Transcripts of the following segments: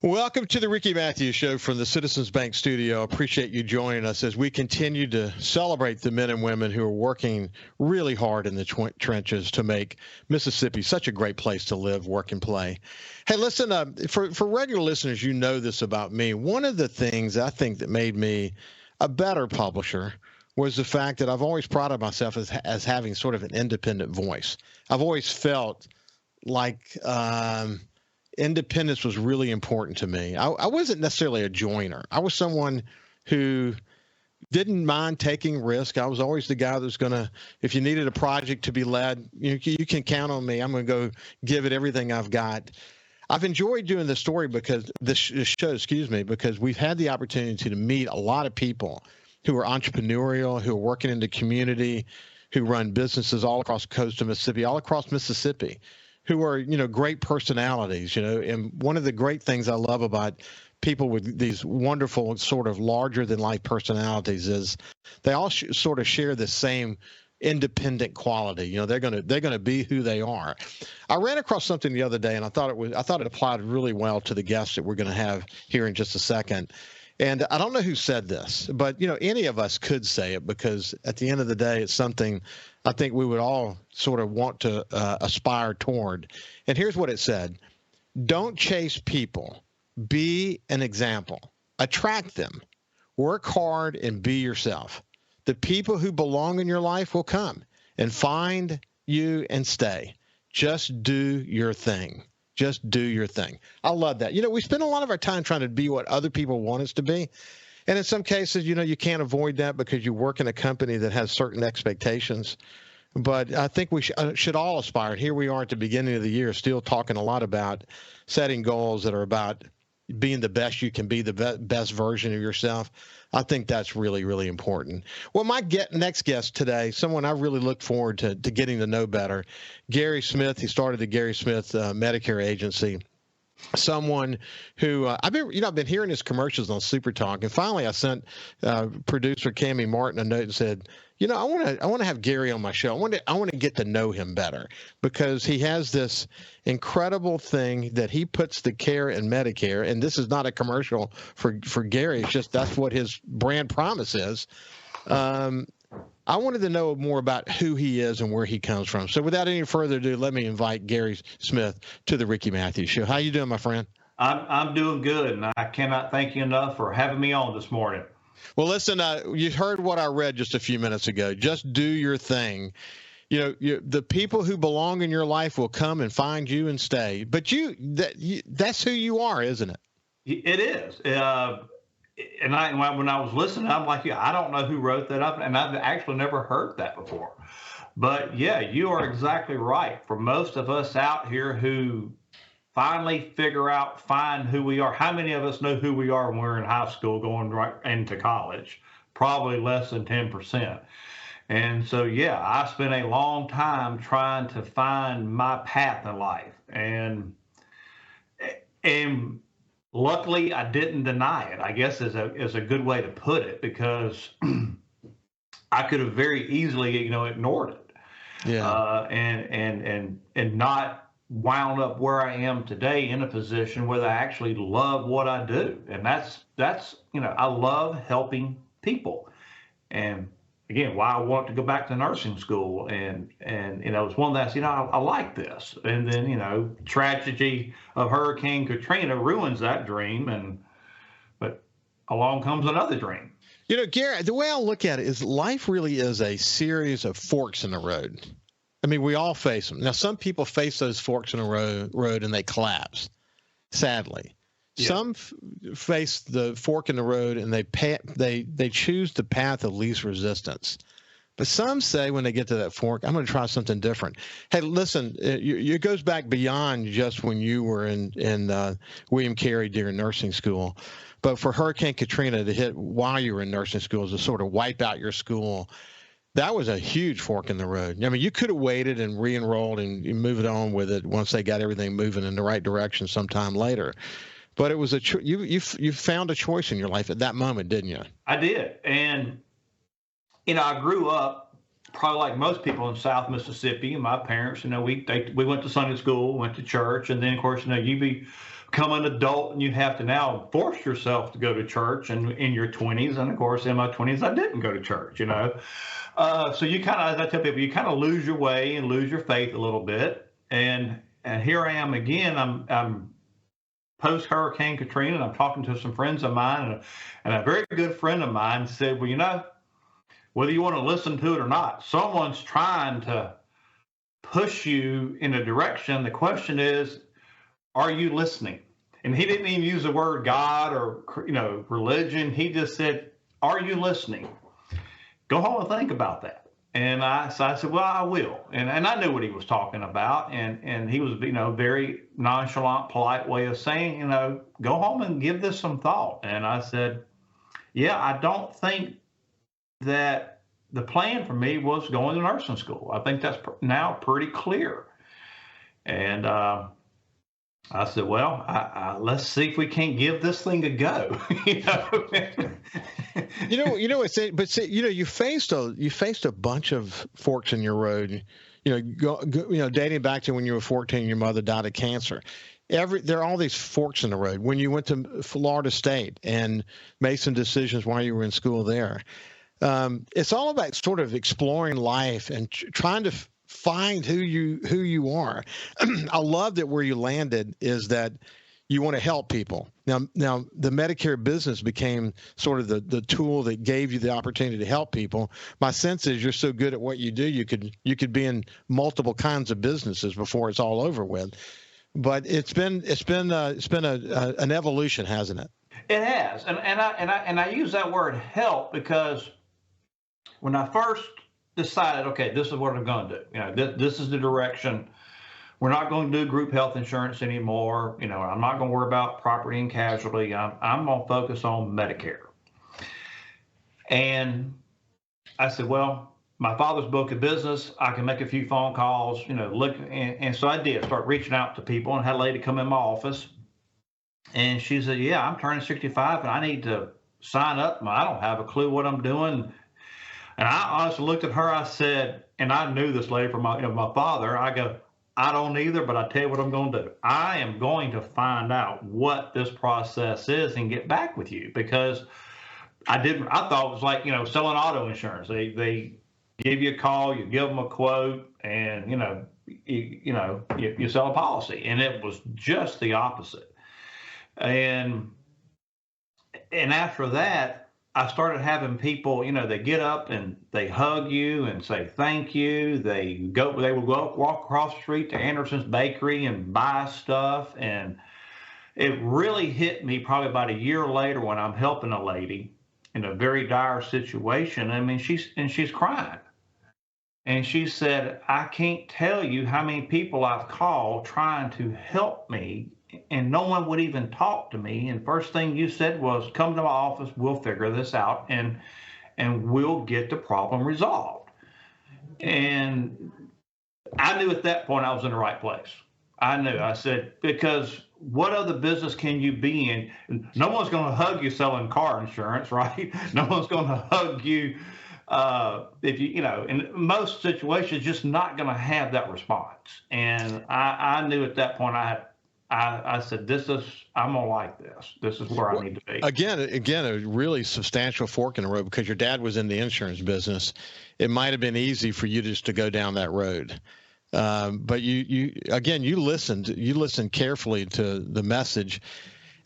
Welcome to the Ricky Matthews Show from the Citizens Bank studio. Appreciate you joining us as we continue to celebrate the men and women who are working really hard in the trenches to make Mississippi such a great place to live, work, and play. Hey, listen, for regular listeners, you know this about me. One of the things I think that made me a better publisher was the fact that I've always prided myself as having sort of an independent voice. I've always felt like independence was really important to me. I wasn't necessarily a joiner. I was someone who didn't mind taking risk. I was always the guy that was going to, if you needed a project to be led, you can count on me. I'm going to go give it everything I've got. I've enjoyed doing this story because this show, because we've had the opportunity to meet a lot of people who are entrepreneurial, who are working in the community, who run businesses all across the coast of Mississippi, all across Mississippi, who are, great personalities, and one of the great things I love about people with these wonderful sort of larger than life personalities is they all sort of share the same independent quality. They're going to be who they are. I ran across something the other day and I thought it applied really well to the guests that we're going to have here in just a second. And I don't know who said this, but, any of us could say it because at the end of the day, it's something I think we would all sort of want to aspire toward. And here's what it said. Don't chase people. Be an example. Attract them. Work hard and be yourself. The people who belong in your life will come and find you and stay. Just do your thing. Just do your thing. I love that. We spend a lot of our time trying to be what other people want us to be. And in some cases, you can't avoid that because you work in a company that has certain expectations. But I think we should all aspire. Here we are at the beginning of the year, still talking a lot about setting goals that are about being the best you can be, the best version of yourself. I think that's really, really important. Well, my next guest today, someone I really look forward to getting to know better, Gary Smith. He started the Gary Smith Medicare Agency. Someone who I've been hearing his commercials on SuperTalk, and finally I sent producer Cammie Martin a note and said, I want to have Gary on my show. I want to get to know him better because he has this incredible thing that he puts the care in Medicare, and this is not a commercial for Gary. It's just that's what his brand promise is. I wanted to know more about who he is and where he comes from. So without any further ado, let me invite Gary Smith to the Ricky Matthews Show. How you doing, my friend? I'm doing good, and I cannot thank you enough for having me on this morning. Well, listen, you heard what I read just a few minutes ago. Just do your thing. The people who belong in your life will come and find you and stay. But that's who you are, isn't it? It is. And when I was listening, I'm like, I don't know who wrote that up, and I've actually never heard that before. But yeah, you are exactly right. For most of us out here who finally find who we are, how many of us know who we are when we're in high school going right into college? Probably less than 10%. And so, yeah, I spent a long time trying to find my path in life. And luckily, I didn't deny it, I guess is a good way to put it, because I could have very easily, ignored it. Yeah. And not wound up where I am today in a position where I actually love what I do. And that's I love helping people. And again, why I want to go back to nursing school, and it's one that's, I like this. And then, tragedy of Hurricane Katrina ruins that dream, but along comes another dream. Gary, the way I look at it is life really is a series of forks in the road. I mean, we all face them. Now, some people face those forks in the road and they collapse, sadly. Yeah. Some face the fork in the road and they choose the path of least resistance. But some say when they get to that fork, I'm going to try something different. Hey, listen, it goes back beyond just when you were in William Carey during nursing school. But for Hurricane Katrina to hit while you were in nursing school, to sort of wipe out your school, that was a huge fork in the road. I mean, you could have waited and re-enrolled and moved on with it once they got everything moving in the right direction sometime later. But it was you found a choice in your life at that moment, didn't you? I did. And, I grew up probably like most people in South Mississippi. And my parents, we went to Sunday school, went to church. And then, of course, you become an adult and you have to now force yourself to go to church, and in your 20s. And of course, in my 20s, I didn't go to church, So you kind of, as I tell people, you kind of lose your way and lose your faith a little bit. And here I am again. I'm post Hurricane Katrina, and I'm talking to some friends of mine, and a very good friend of mine said, well, whether you want to listen to it or not, someone's trying to push you in a direction. The question is, are you listening? And he didn't even use the word God or, religion. He just said, are you listening? Go home and think about that. And I said, well, I will. And I knew what he was talking about. And he was, very nonchalant, polite way of saying, go home and give this some thought. And I said, yeah, I don't think that the plan for me was going to nursing school. I think that's now pretty clear. And I said, well, let's see if we can't give this thing a go. You faced a bunch of forks in your road. Dating back to when you were 14, your mother died of cancer. There are all these forks in the road. When you went to Florida State and made some decisions while you were in school there, it's all about sort of exploring life and trying to find who you are. I love that where you landed is that you want to help people. Now the Medicare business became sort of the tool that gave you the opportunity to help people. My sense is you're so good at what you do, you could be in multiple kinds of businesses before it's all over with. But it's been an evolution, hasn't it? It has, and I use that word help because when I first decided, okay, this is what I'm going to do. This is the direction. We're not going to do group health insurance anymore. I'm not going to worry about property and casualty. I'm going to focus on Medicare. And I said, well, my father's book of business, I can make a few phone calls, look. And so I did start reaching out to people, and had a lady come in my office, and she said, yeah, I'm turning 65 and I need to sign up. I don't have a clue what I'm doing. And I honestly looked at her, I said, and I knew this lady from my father, I go, I don't either, but I tell you what I'm going to do. I am going to find out what this process is and get back with you, because I thought it was like, selling auto insurance. They give you a call, you give them a quote, and, you sell a policy. And it was just the opposite. And after that, I started having people, they get up and they hug you and say thank you. They would walk across the street to Anderson's Bakery and buy stuff. And it really hit me probably about a year later when I'm helping a lady in a very dire situation. I mean, she's crying. And she said, I can't tell you how many people I've called trying to help me, and no one would even talk to me. And first thing you said was, come to my office, we'll figure this out, and we'll get the problem resolved. And I knew at that point I was in the right place. I knew. I said, because what other business can you be in? No one's going to hug you selling car insurance, right? No one's going to hug you if in most situations, just not going to have that response. And I knew at that point I said, I'm going to like this. This is where I need to be. Again, a really substantial fork in the road, because your dad was in the insurance business. It might have been easy for you just to go down that road. But you listened carefully to the message.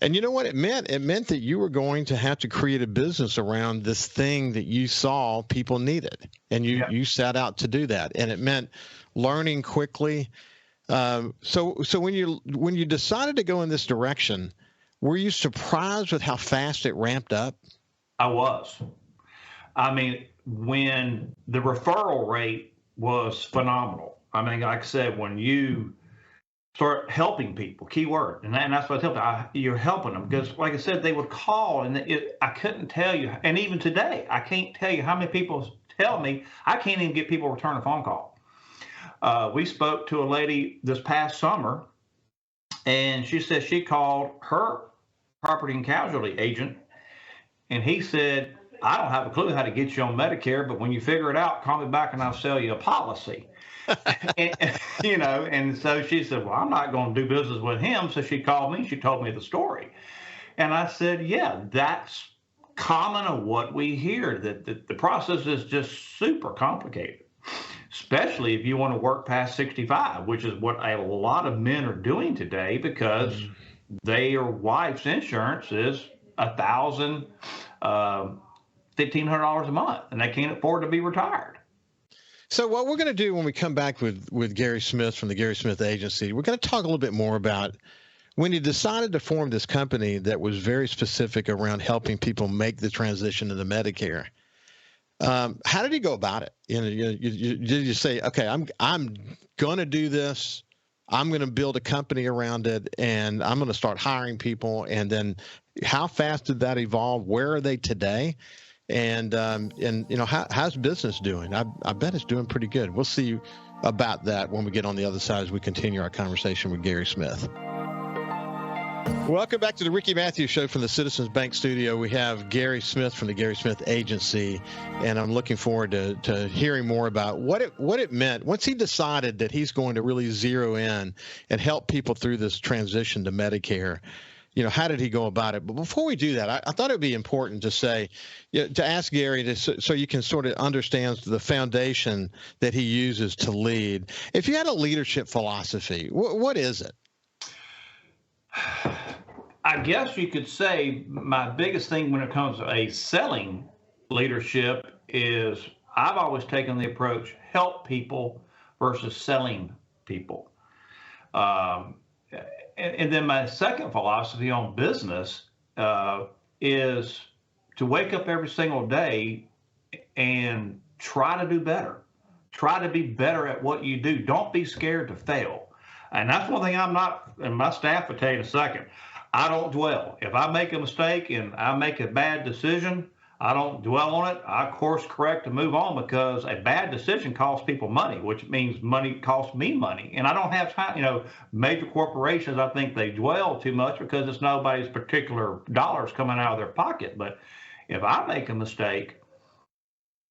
And you know what it meant? It meant that you were going to have to create a business around this thing that you saw people needed. And you set out to do that. And it meant learning quickly. So when you decided to go in this direction, were you surprised with how fast it ramped up? I was. I mean, when the referral rate was phenomenal. I mean, like I said, when you start helping people, key word, and that's what I tell them, you're helping them, because like I said, they would call, and I couldn't tell you, and even today, I can't tell you how many people tell me I can't even get people to return a phone call. We spoke to a lady this past summer, and she said she called her property and casualty agent, and he said, I don't have a clue how to get you on Medicare, but when you figure it out, call me back and I'll sell you a policy. And so she said, well, I'm not going to do business with him. So she called me, she told me the story. And I said, yeah, that's common of what we hear, that the process is just super complicated, especially if you want to work past 65, which is what a lot of men are doing today, because their wife's insurance is $1,000, $1,500 a month, and they can't afford to be retired. So what we're going to do when we come back with Gary Smith from the Gary Smith Agency, we're going to talk a little bit more about when you decided to form this company that was very specific around helping people make the transition into Medicare. How did you go about it? Did you say, okay, I'm going to do this, I'm going to build a company around it, and I'm going to start hiring people? And then how fast did that evolve? Where are they today? And how's business doing? I bet it's doing pretty good. We'll see about that when we get on the other side as we continue our conversation with Gary Smith. Welcome back to the Ricky Matthews Show from the Citizens Bank Studio. We have Gary Smith from the Gary Smith Agency, and I'm looking forward to hearing more about what it meant once he decided that he's going to really zero in and help people through this transition to Medicare. How did he go about it? But before we do that, I thought it would be important to say, to ask Gary so you can sort of understand the foundation that he uses to lead. If you had a leadership philosophy, what is it? I guess you could say my biggest thing when it comes to a selling leadership is I've always taken the approach, help people versus selling people. And then my second philosophy on business is to wake up every single day and try to do better. Try to be better at what you do. Don't be scared to fail. And that's one thing I'm not, and my staff will tell you in a second, I don't dwell. If I make a mistake and I make a bad decision, I don't dwell on it. I course correct and move on, because a bad decision costs people money, which means money costs me money. And I don't have time. Major corporations, I think they dwell too much because it's nobody's particular dollars coming out of their pocket. But if I make a mistake,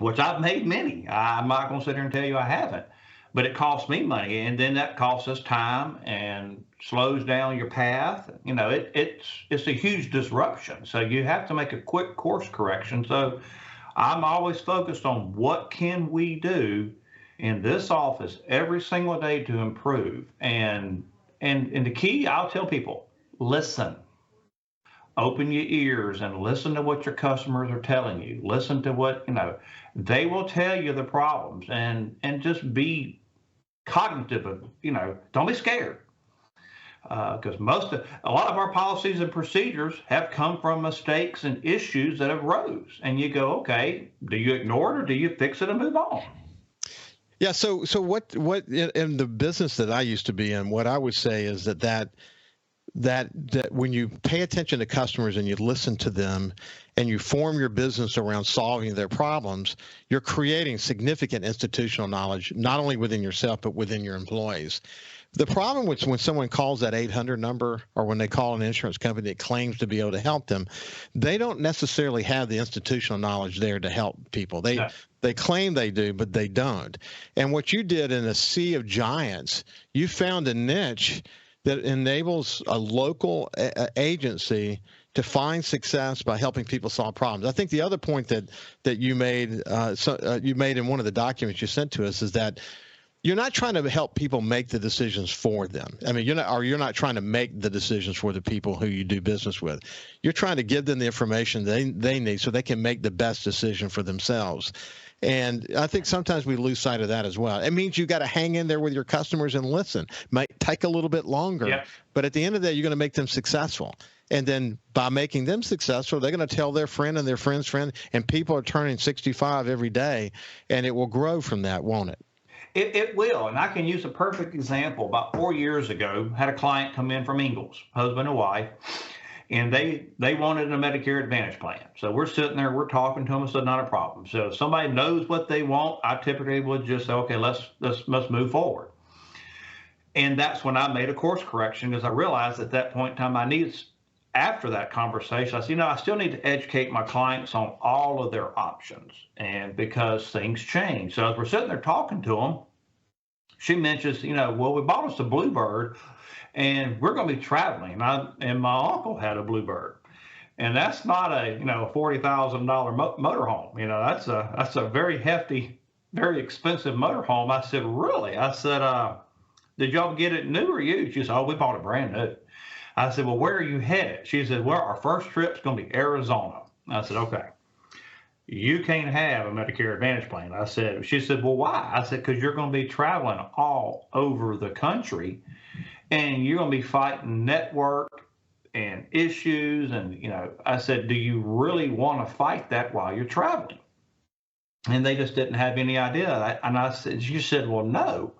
which I've made many, I'm not going to sit here and tell you I haven't, but it costs me money, and then that costs us time and slows down your path. It's a huge disruption. So you have to make a quick course correction. So I'm always focused on what can we do in this office every single day to improve. And the key, I'll tell people, listen. Open your ears and listen to what your customers are telling you. Listen to what, they will tell you the problems, and just be cognitive of, don't be scared. Because a lot of our policies and procedures have come from mistakes and issues that have rose. And you go, okay, do you ignore it or do you fix it and move on? Yeah. So what in the business that I used to be in, what I would say is that when you pay attention to customers and you listen to them and you form your business around solving their problems, you're creating significant institutional knowledge, not only within yourself, but within your employees. The problem with when someone calls that 800 number, or when they call an insurance company that claims to be able to help them, they don't necessarily have the institutional knowledge there to help people. They claim they do, but they don't. And what you did in a sea of giants, you found a niche that enables a local agency to find success by helping people solve problems. I think the other point that you made you made in one of the documents you sent to us is that you're not trying to help people make the decisions for them. I mean, you're not trying to make the decisions for the people who you do business with. You're trying to give them the information they need so they can make the best decision for themselves. And I think sometimes we lose sight of that as well. It means you got to hang in there with your customers and listen. Might take a little bit longer, but at the end of the day, you're going to make them successful. And then by making them successful, they're going to tell their friend and their friend's friend, and people are turning 65 every day, and it will grow from that, won't it? It will. And I can use a perfect example. About 4 years ago, had a client come in from Ingalls, husband and wife, and they wanted a Medicare Advantage plan. So we're sitting there, we're talking to them. I said, not a problem. So if somebody knows what they want, I typically would just say, okay, let's move forward. And that's when I made a course correction, because I realized at that point in time I needed after that conversation, I said, I still need to educate my clients on all of their options, and because things change. So as we're sitting there talking to them, she mentions, well, we bought us a Bluebird, and we're going to be traveling. And my uncle had a Bluebird, and that's not a $40,000 motorhome. That's a very hefty, very expensive motorhome. I said, really? I said, did y'all get it new or used? She said, oh, we bought it brand new. I said, well, where are you headed? She said, well, our first trip's going to be Arizona. I said, okay. You can't have a Medicare Advantage plan. She said, well, why? I said, because you're going to be traveling all over the country, and you're going to be fighting network and issues. And, I said, do you really want to fight that while you're traveling? And they just didn't have any idea. And I said, she said, well, no.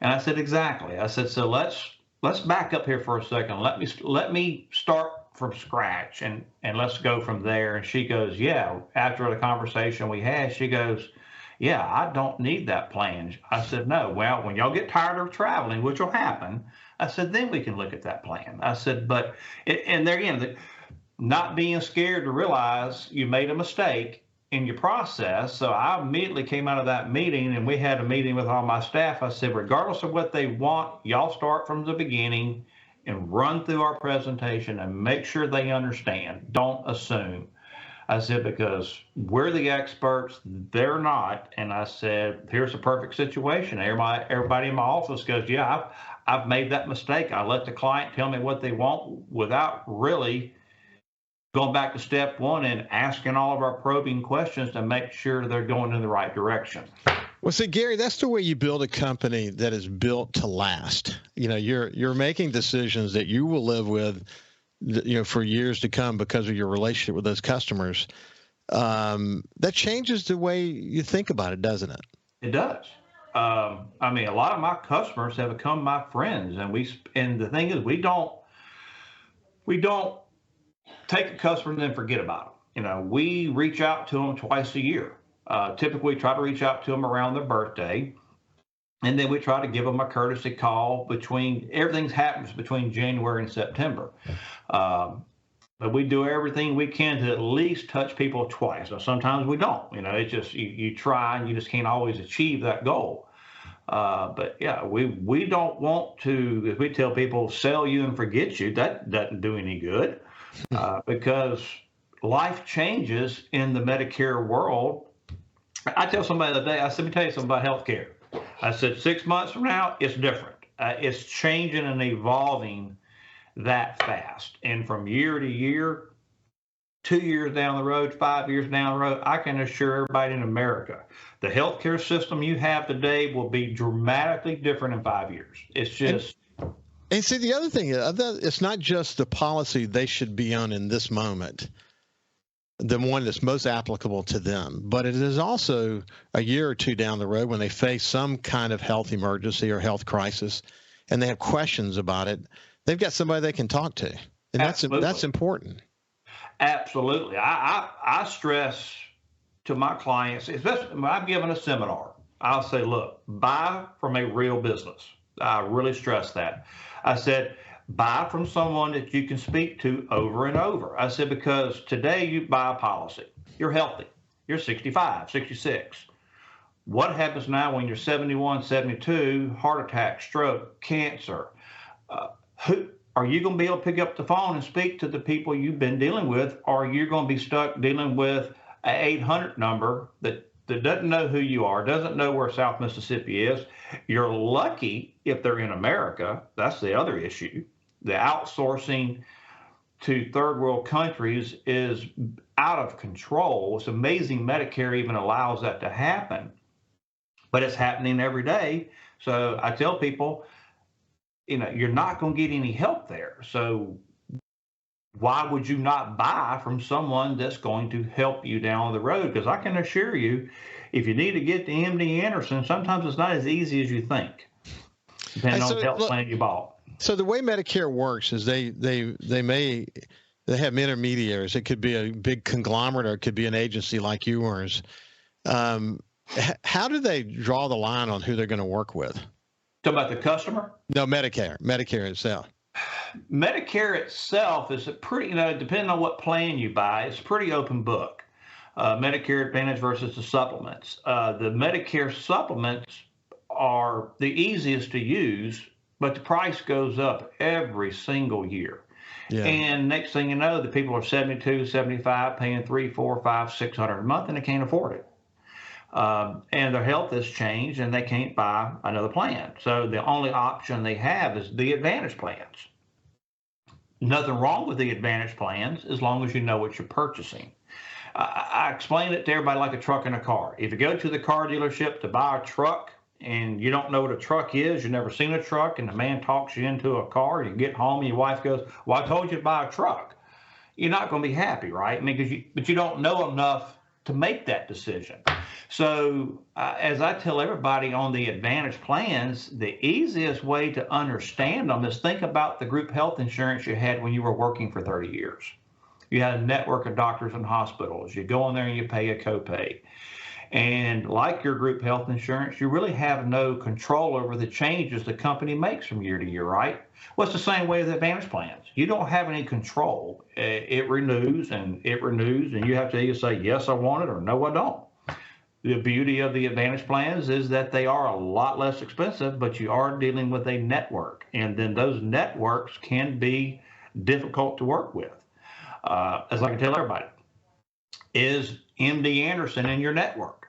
And I said, exactly. I said, so let's back up here for a second. Let me start from scratch and let's go from there. And she goes, yeah. After the conversation we had, she goes, yeah, I don't need that plan. I said, no. Well, when y'all get tired of traveling, which will happen, I said, then we can look at that plan. I said, but, and there again, not being scared to realize you made a mistake in your process. So I immediately came out of that meeting, and we had a meeting with all my staff. I said, regardless of what they want, y'all start from the beginning and run through our presentation and make sure they understand. Don't assume. I said, because we're the experts, they're not. And I said, here's a perfect situation. Everybody in my office goes, yeah, I've made that mistake. I let the client tell me what they want without really going back to step one and asking all of our probing questions to make sure they're going in the right direction. Well, see, Gary, that's the way you build a company that is built to last. You're making decisions that you will live with, for years to come because of your relationship with those customers. That changes the way you think about it, doesn't it? It does. A lot of my customers have become my friends, and the thing is, we don't take a customer and then forget about them. We reach out to them twice a year. Typically, try to reach out to them around their birthday, and then we try to give them a courtesy call everything happens between January and September. But we do everything we can to at least touch people twice. Now, sometimes we don't. It's just you try, and you just can't always achieve that goal. But yeah, we don't want to. If we tell people sell you and forget you, that doesn't do any good. Because life changes in the Medicare world. I tell somebody the other day, I said, let me tell you something about healthcare. I said, 6 months from now, it's different. It's changing and evolving that fast. And from year to year, 2 years down the road, 5 years down the road, I can assure everybody in America, the healthcare system you have today will be dramatically different in 5 years. It's just... And see, the other thing, it's not just the policy they should be on in this moment, the one that's most applicable to them, but it is also a year or two down the road when they face some kind of health emergency or health crisis, and they have questions about it. They've got somebody they can talk to, and that's important. Absolutely. I stress to my clients, especially when I'm giving a seminar, I'll say, look, buy from a real business. I really stress that. I said, buy from someone that you can speak to over and over. I said, because today you buy a policy. You're healthy. You're 65, 66. What happens now when you're 71, 72, heart attack, stroke, cancer? Who are you going to be able to pick up the phone and speak to the people you've been dealing with, or are you going to be stuck dealing with an 800 number that doesn't know who you are, doesn't know where South Mississippi is? You're lucky if they're in America. That's the other issue. The outsourcing to third world countries is out of control. It's amazing Medicare even allows that to happen, but it's happening every day. So I tell people, you're not going to get any help there. So why would you not buy from someone that's going to help you down the road? Because I can assure you, if you need to get to MD Anderson, sometimes it's not as easy as you think, depending on the health plan you bought. So the way Medicare works is they have intermediaries. It could be a big conglomerate, or it could be an agency like yours. How do they draw the line on who they're going to work with? Talk about the customer? No, Medicare itself. Medicare itself is a pretty, depending on what plan you buy, it's a pretty open book. Medicare Advantage versus the supplements. The Medicare supplements are the easiest to use, but the price goes up every single year. Yeah. And next thing you know, the people are 72, 75, paying $300, $400, $500, $600 a month, and they can't afford it. And their health has changed, and they can't buy another plan. So the only option they have is the Advantage plans. Nothing wrong with the Advantage plans as long as you know what you're purchasing. I explain it to everybody like a truck and a car. If you go to the car dealership to buy a truck and you don't know what a truck is, you've never seen a truck, and the man talks you into a car, you get home and your wife goes, well, I told you to buy a truck. You're not going to be happy, right? I mean, but you don't know enough to make that decision. So as I tell everybody on the Advantage plans, the easiest way to understand them is think about the group health insurance you had when you were working for 30 years. You had a network of doctors and hospitals. You go in there and you pay a copay. And like your group health insurance, you really have no control over the changes the company makes from year to year, right? Well, it's the same way with Advantage plans. You don't have any control. It renews, and you have to either say, yes, I want it, or no, I don't. The beauty of the Advantage plans is that they are a lot less expensive, but you are dealing with a network. And then those networks can be difficult to work with. As I can tell everybody, is MD Anderson in your network?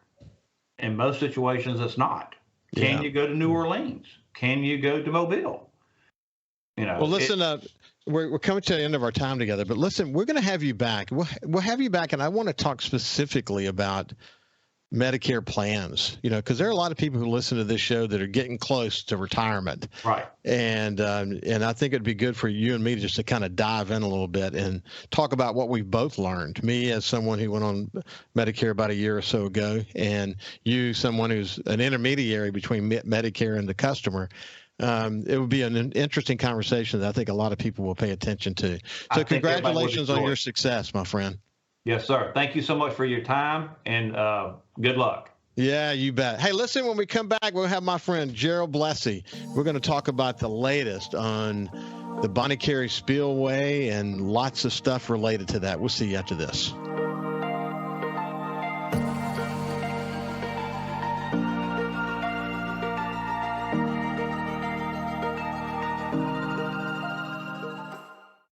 In most situations, it's not. Can you go to New Orleans? Can you go to Mobile? Well, listen, we're coming to the end of our time together, but listen, we're going to have you back. We'll have you back, and I want to talk specifically about Medicare plans, because there are a lot of people who listen to this show that are getting close to retirement. Right. And I think it'd be good for you and me just to kind of dive in a little bit and talk about what we've both learned. Me as someone who went on Medicare about a year or so ago, and you, someone who's an intermediary between Medicare and the customer. It would be an interesting conversation that I think a lot of people will pay attention to. So congratulations on your success, my friend. Yes, sir. Thank you so much for your time, and good luck. Yeah, you bet. Hey, listen, when we come back, we'll have my friend Gerald Blessey. We're going to talk about the latest on the Bonnie Carey Spillway and lots of stuff related to that. We'll see you after this.